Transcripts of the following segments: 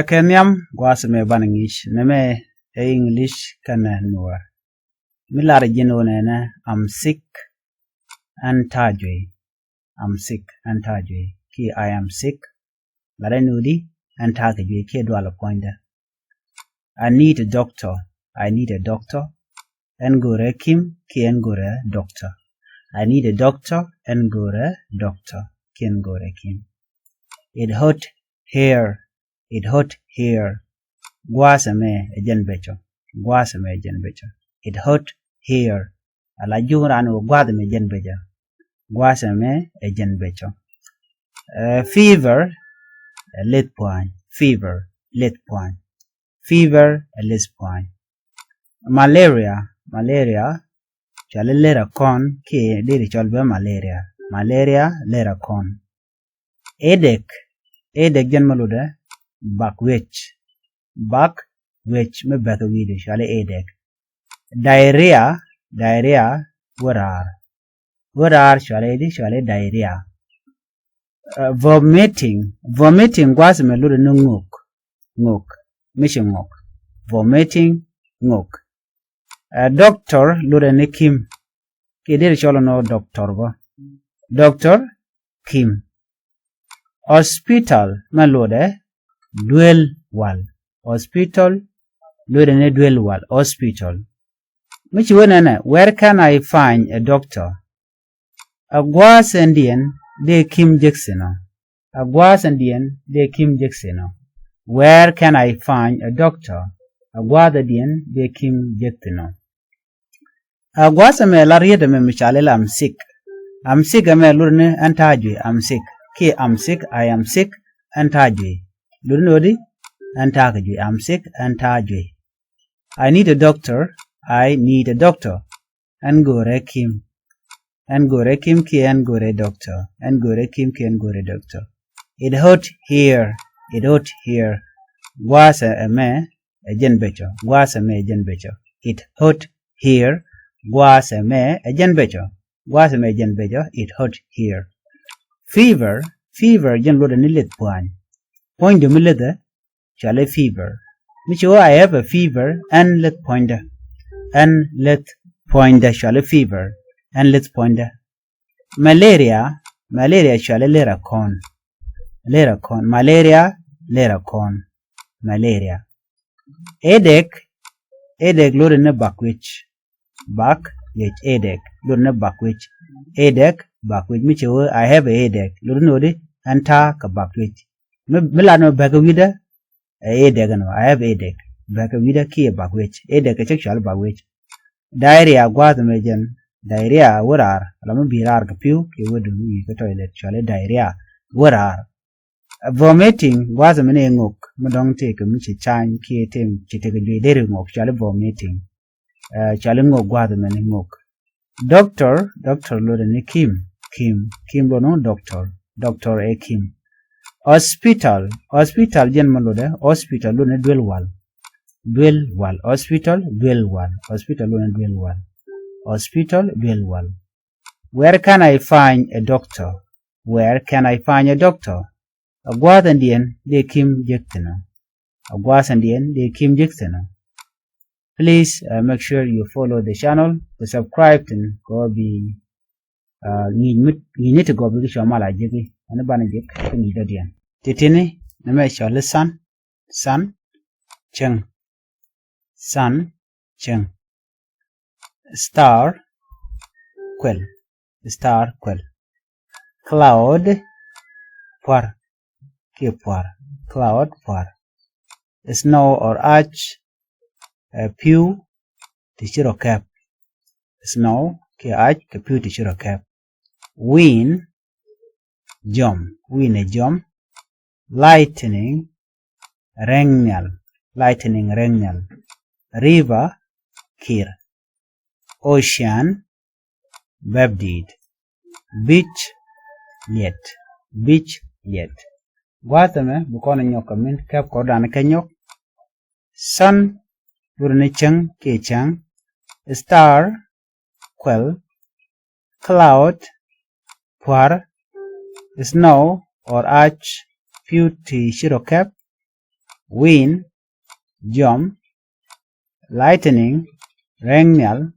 Kenyam gwasme banangish neme English kana Nuer. Milar jino nene I'm sick and tajwe. I'm sick and tajwe. Ki I am sick. Lara nudi and tajwe ki dwala poinda. I need a doctor. I need a doctor. Ngore kim ki ngore doctor. I need a doctor. Ngore doctor. Ki ngore kim. It hurt here. It hurt here. Gwasame ejen becho. Gwasame ejen becho. It hurt here. Ala jurano gwadame ejen becho. Gwasame ejen becho. Fever a lit point. Fever lit point. Fever a lit point. Malaria. Malaria. Chale lera con ki diri cholbe malaria. Malaria lera con. Headache. Headache jen malude. Back which me better with shall headache. Diarrhea what are shall diarrhea. Vomiting was me lude no ngok mission ngok vomiting ngok. Doctor lude ne kim ki dir cholo no doctor go doctor kim. Hospital me lude dwell wal. Hospital Ludene dwell wal. Hospital. Which one? Where can I find a doctor? Agwas Indian de Kim Jackson. Agwas Indian de Kim Jackson. Where can I find a doctor? Agwas Indian de Kim Jackson. Agwas me larieta me michalela I'm sick. I'm sick me lurne antajwe. I'm sick. Ki I'm sick. I am sick antajwe. Lunodi and Takajwe. I'm sick and Tajwe. I need a doctor. I need a doctor. Ngore Kim. Ngore Kim ki ngore doctor. Ngore Kim ki ngore doctor. It hurt here. It hurt here. Gwasa me a jen becho. Gwasa me a jen becho. It hurt here. Gwasa me a jen becho. Gwasa me a jen becho. It hurt here. Fever. Fever jen loda nilit puan. Point to milither, shall fever. Which I have a fever and let pointer. And let pointer shall fever. And let pointer. Malaria shall lera con. Lera con. Malaria, lera con. Malaria. Headache load in a back which. Back, which headache. Load in a back which. Headache, back which. Which I have a headache. Load no and talk a back which. Milano bagawida a headache. I have headache. Bagawida key a back which. Headache a sexual back which. Diarrhea guadamajan. Diarrhea what are? Lama birar kapu, you would do the toilet. Shall diarrhea what are? Vomiting was a mene ngok. Madong take a michi chan key tim chitaka dairy ngok. Shall vomiting. Chalingo guadaman ngok. Doctor Loden Kim bono Doctor a Kim. Hospital jen malode. Hospital lune dwell wal. Hospital dwell lune dwell wal. Hospital dwell wal. Where can I find a doctor? Where can I find a doctor? Agwadandien de Kim Jektena. Agwadandien de Kim Jektena. Please make sure you follow the channel, to subscribe and go be you need to go be shamala jigi and banajik in the dian. Titini, Namesha sun, cheng. Star, quell. Cloud, par, cloud, par. Snow or arch, pew, tishiro cap. Snow, ki arch, pew, tishiro cap. Wind, jump. Lightning, rengnal. River, kir. Ocean, babdid. Beach, yet. Guatame, bukona nyoka min kap kodana kanyok. Sun, burnichang, kechang. Star, quell. Cloud, puar. Snow or arch, beauty shirokap. wind, jump, lightning, regnal,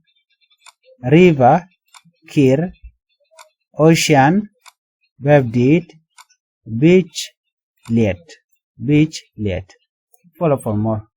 river, kir, ocean, babdid, beach, liet. Follow for more.